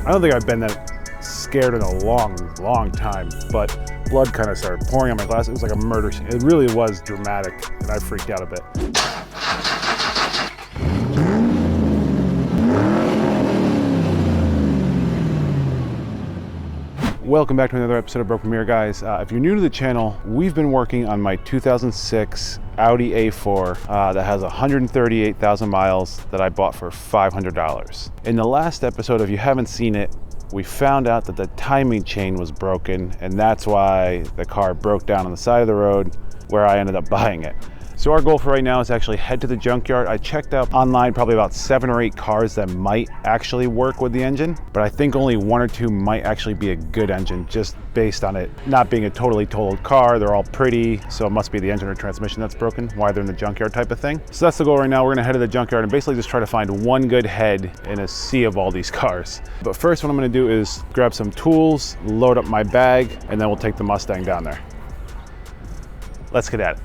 I don't think I've been that scared in a long time, but blood kind of started pouring on my glasses. It was like a murder scene. It really was dramatic, and I freaked out a bit. Welcome back to another episode of Broken Mirror, guys. If you're new to the channel, we've been working on my 2006 Audi A4 that has 138,000 miles that I bought for $500. In the last episode, if you haven't seen it, we found out that the timing chain was broken, and that's why the car broke down on the side of the road where I ended up buying it. So our goal for right now is actually head to the junkyard. I checked out online probably about 7 or 8 cars that might actually work with the engine, but I think only 1 or 2 might actually be a good engine just based on it not being a totally totaled car. They're all pretty, so it must be the engine or transmission that's broken, why they're in the junkyard type of thing. So that's the goal right now. We're gonna head to the junkyard and basically just try to find one good head in a sea of all these cars. But first, what I'm gonna do is grab some tools, load up my bag, and then we'll take the Mustang down there. Let's get at it.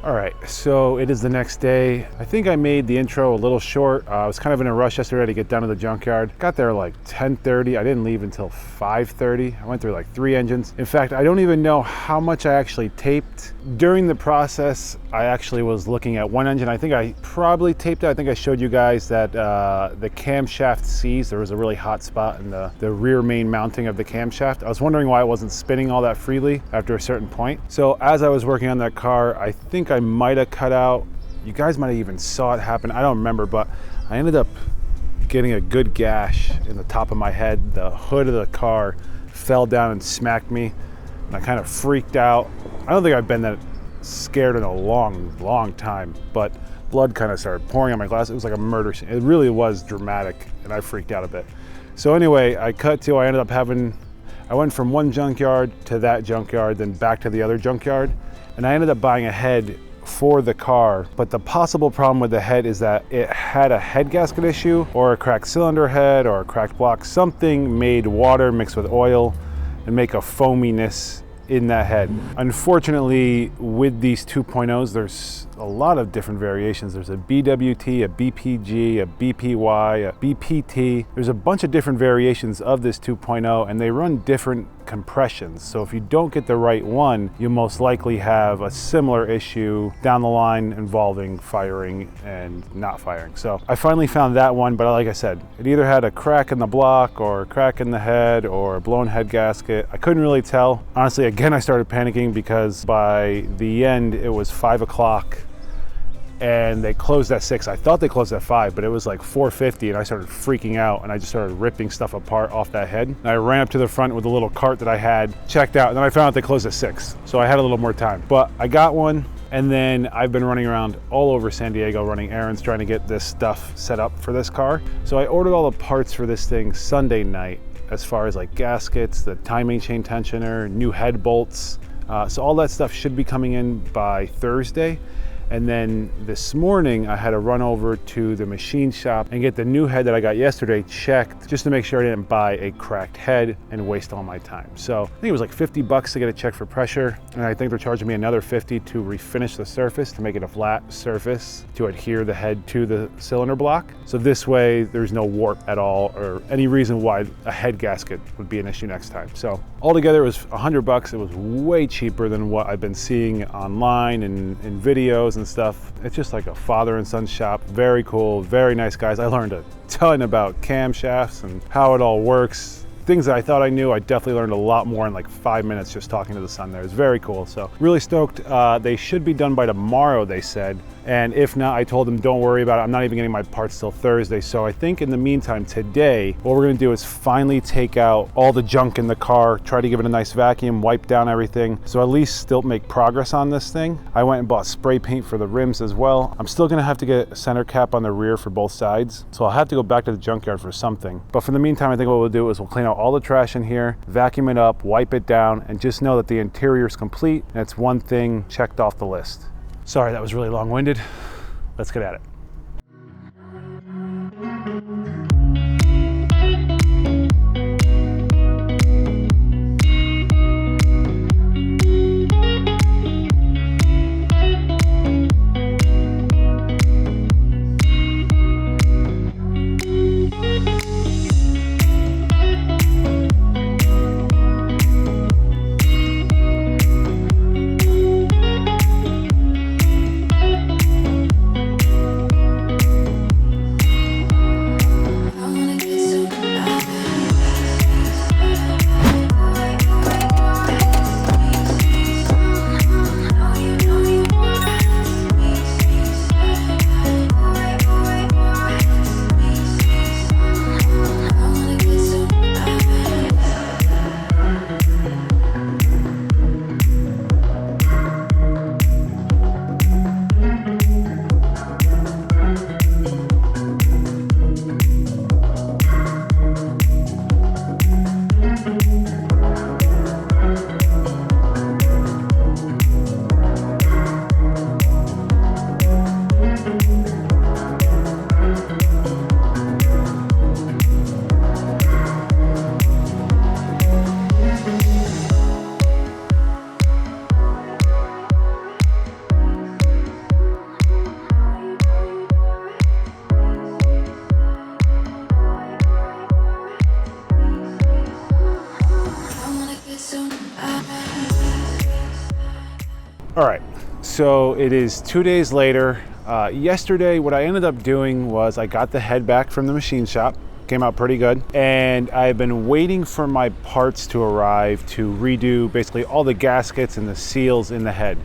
All right, so it is the next day. I think I made the intro a little short. I was kind of in a rush yesterday to get down to the junkyard. Got there like 10:30. I didn't leave until 5:30. I went through like 3 engines. In fact, I don't even know how much I actually taped. During the process, I actually was looking at one engine. I think I probably taped it. I think I showed you guys that the camshaft seized. There was a really hot spot in the rear main mounting of the camshaft. I was wondering why it wasn't spinning all that freely after a certain point. So as I was working on that car, I think I might have cut out, you guys might have even saw it happen, I don't remember, but I ended up getting a good gash in the top of my head. The hood of the car fell down and smacked me, and I kind of freaked out. I don't think I've been that scared in a long time, but blood kind of started pouring on my glasses. It was like a murder scene. It really was dramatic, and I freaked out a bit. So anyway, I ended up I went from one junkyard to that junkyard, then back to the other junkyard, and I ended up buying a head for the car. But the possible problem with the head is that it had a head gasket issue, or a cracked cylinder head, or a cracked block. Something made water mixed with oil and make a foaminess in that head. Unfortunately, with these 2.0s, there's a lot of different variations. There's a BWT, a BPG, a BPY, a BPT. There's a bunch of different variations of this 2.0, and they run different compressions. So if you don't get the right one, you most likely have a similar issue down the line involving firing and not firing. So I finally found that one, but like I said, it either had a crack in the block or a crack in the head or a blown head gasket. I couldn't really tell. Honestly, again, I started panicking because by the end, it was 5 o'clock and they closed at 6. I thought they closed at 5, but it was like 4:50, and I started freaking out, and I just started ripping stuff apart off that head. And I ran up to the front with a little cart that I had checked out, and then I found out they closed at 6, so I had a little more time. But I got one, and then I've been running around all over San Diego running errands trying to get this stuff set up for this car. So I ordered all the parts for this thing Sunday night, as far as like gaskets, the timing chain tensioner, new head bolts. So all that stuff should be coming in by Thursday. And then this morning I had to run over to the machine shop and get the new head that I got yesterday checked, just to make sure I didn't buy a cracked head and waste all my time. So I think it was like 50 bucks to get it checked for pressure, and I think they're charging me another 50 to refinish the surface to make it a flat surface to adhere the head to the cylinder block. So this way there's no warp at all or any reason why a head gasket would be an issue next time. So altogether it was 100 bucks. It was way cheaper than what I've been seeing online and in videos and stuff. It's just like a father and son shop. Very cool, very nice guys. I learned a ton about camshafts and how it all works. Things that I thought I knew, I definitely learned a lot more in like 5 minutes just talking to the son there. It's very cool. So really stoked. They should be done by tomorrow, they said. And if not, I told them don't worry about it. I'm not even getting my parts till Thursday. So I think in the meantime today, what we're gonna do is finally take out all the junk in the car, try to give it a nice vacuum, wipe down everything. So at least still make progress on this thing. I went and bought spray paint for the rims as well. I'm still gonna have to get a center cap on the rear for both sides. So I'll have to go back to the junkyard for something. But for the meantime, I think what we'll do is we'll clean out all the trash in here, vacuum it up, wipe it down, and just know that the interior is complete and it's one thing checked off the list. Sorry, that was really long-winded. Let's get at it. All right, so it is 2 days later. Yesterday, what I ended up doing was I got the head back from the machine shop. Came out pretty good. And I've been waiting for my parts to arrive to redo basically all the gaskets and the seals in the head.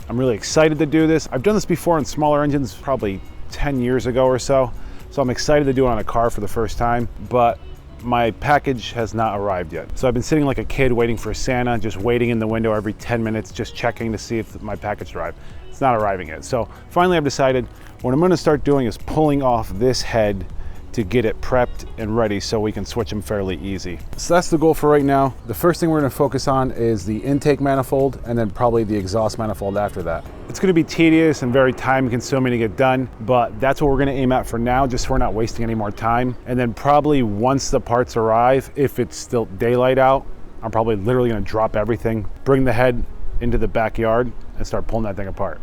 I'm really excited to do this. I've done this before on smaller engines, probably 10 years ago or so. So I'm excited to do it on a car for the first time, but my package has not arrived yet. So I've been sitting like a kid waiting for Santa, just waiting in the window every 10 minutes, just checking to see if my package arrived. It's not arriving yet. So finally I've decided what I'm gonna start doing is pulling off this head to get it prepped and ready so we can switch them fairly easy. So that's the goal for right now. The first thing we're gonna focus on is the intake manifold and then probably the exhaust manifold after that. It's gonna be tedious and very time consuming to get done, but that's what we're gonna aim at for now, just so we're not wasting any more time. And then probably once the parts arrive, if it's still daylight out, I'm probably literally gonna drop everything, bring the head into the backyard and start pulling that thing apart.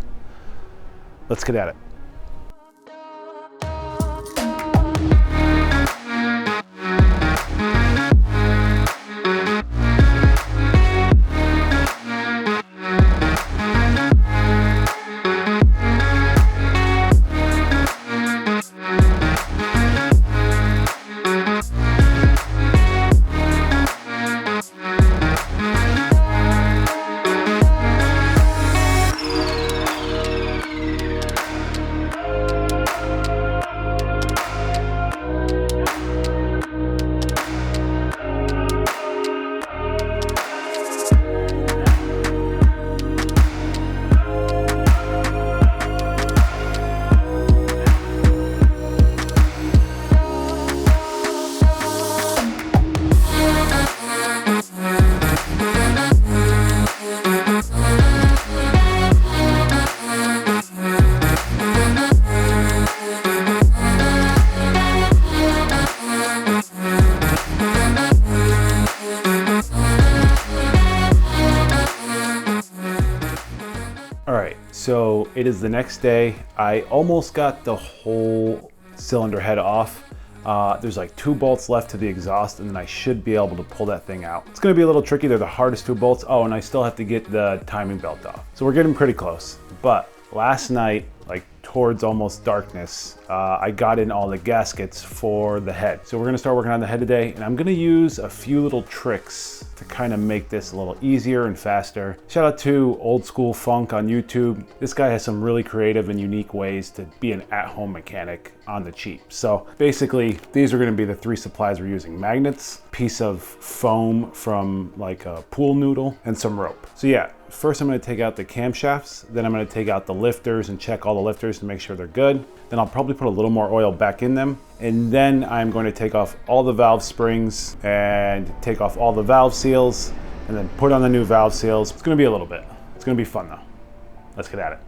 Let's get at it. So it is the next day. I almost got the whole cylinder head off. There's like 2 bolts left to the exhaust, and then I should be able to pull that thing out. It's gonna be a little tricky. They're the hardest 2 bolts. Oh, and I still have to get the timing belt off. So we're getting pretty close. But last night, like towards almost darkness, I got in all the gaskets for the head. So we're gonna start working on the head today, and I'm gonna use a few little tricks to kind of make this a little easier and faster. Shout out to Old School Funk on YouTube. This guy has some really creative and unique ways to be an at-home mechanic on the cheap. So basically, these are gonna be the 3 supplies we're using: magnets, piece of foam from like a pool noodle, and some rope. So yeah, first I'm gonna take out the camshafts, then I'm gonna take out the lifters and check all the lifters to make sure they're good. Then I'll probably put a little more oil back in them. And then I'm going to take off all the valve springs and take off all the valve seals and then put on the new valve seals. It's gonna be a little bit. It's gonna be fun though. Let's get at it.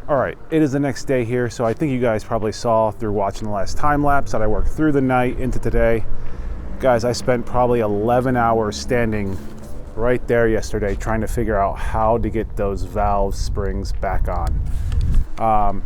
All right, it is the next day here, so I think you guys probably saw through watching the last time lapse that I worked through the night into today. Guys, I spent probably 11 hours standing right there yesterday trying to figure out how to get those valve springs back on.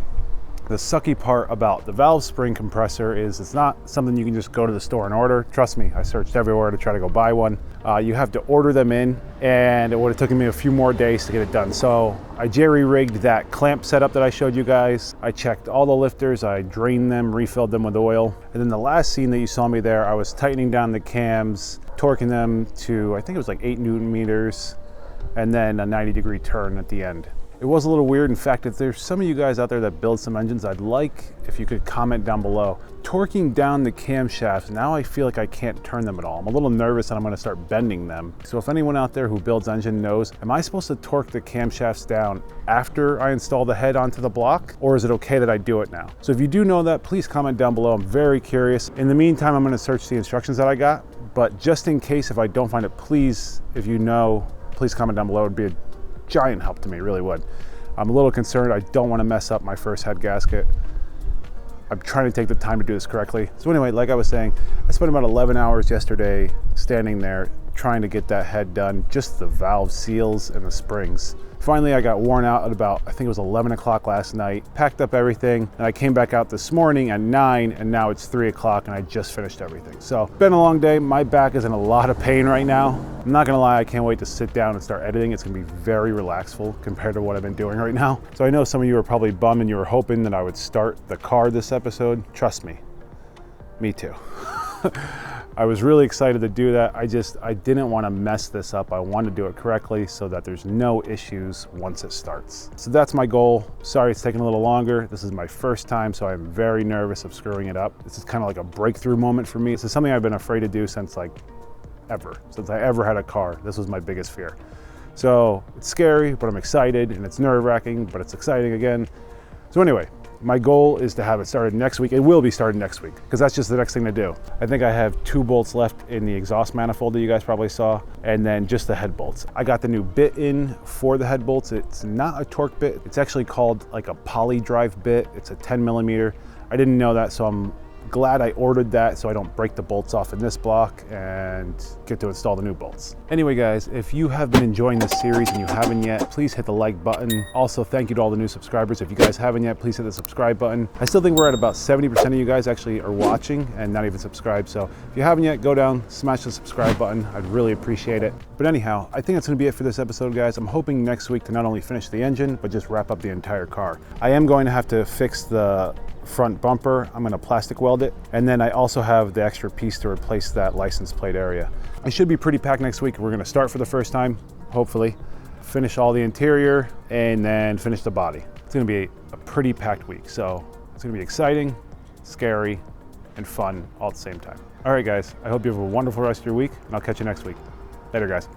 The sucky part about the valve spring compressor is it's not something you can just go to the store and order. Trust me, I searched everywhere to try to go buy one. You have to order them in, and it would have taken me a few more days to get it done. So I jerry-rigged that clamp setup that I showed you guys. I checked all the lifters, I drained them, refilled them with oil. And then the last scene that you saw me there, I was tightening down the cams, torquing them to, I think it was like 8 Newton meters, and then a 90-degree turn at the end. It was a little weird. In fact, if there's some of you guys out there that build some engines, I'd like if you could comment down below. Torquing down the camshafts, now I feel like I can't turn them at all. I'm a little nervous that I'm gonna start bending them. So if anyone out there who builds engine knows, am I supposed to torque the camshafts down after I install the head onto the block? Or is it okay that I do it now? So if you do know that, please comment down below. I'm very curious. In the meantime, I'm gonna search the instructions that I got. But just in case, if I don't find it, please, if you know, please comment down below. It would be a giant help to me, really would. I'm a little concerned. I don't want to mess up my first head gasket. I'm trying to take the time to do this correctly. So anyway, like I was saying, I spent about 11 hours yesterday standing there trying to get that head done, just the valve seals and the springs. Finally, I got worn out at about, I think it was 11 o'clock last night, packed up everything, and I came back out this morning at 9, and now it's 3 o'clock, and I just finished everything. So, been a long day. My back is in a lot of pain right now. I'm not gonna lie, I can't wait to sit down and start editing. It's gonna be very relaxful compared to what I've been doing right now. So I know some of you are probably bummed and you were hoping that I would start the car this episode. Trust me, me too. I was really excited to do that. I didn't want to mess this up. I wanted to do it correctly so that there's no issues once it starts. So that's my goal. Sorry it's taking a little longer. This is my first time, so I'm very nervous of screwing it up. This is kind of like a breakthrough moment for me. This is something I've been afraid to do since I ever had a car. This was my biggest fear. So it's scary, but I'm excited, and it's nerve-wracking, but it's exciting again. So anyway, my goal is to have it started next week. It will be started next week because that's just the next thing to do. I think I have 2 bolts left in the exhaust manifold that you guys probably saw, and then just the head bolts. I got the new bit in for the head bolts. It's not a torque bit. It's actually called like a poly drive bit. It's a 10 millimeter. I didn't know that, so I'm glad I ordered that so I don't break the bolts off in this block and get to install the new bolts. Anyway guys, if you have been enjoying this series and you haven't yet, please hit the like button. Also, thank you to all the new subscribers. If you guys haven't yet, please hit the subscribe button. I still think we're at about 70% of you guys actually are watching and not even subscribed. So if you haven't yet, go down, smash the subscribe button. I'd really appreciate it. But anyhow, I think that's gonna be it for this episode, guys. I'm hoping next week to not only finish the engine, but just wrap up the entire car. I am going to have to fix the front bumper. I'm gonna plastic weld it. And then I also have the extra piece to replace that license plate area. I should be pretty packed next week. We're gonna start for the first time, hopefully, finish all the interior, and then finish the body. It's gonna be a pretty packed week. So it's gonna be exciting, scary, and fun all at the same time. All right, guys, I hope you have a wonderful rest of your week, and I'll catch you next week. Later, guys.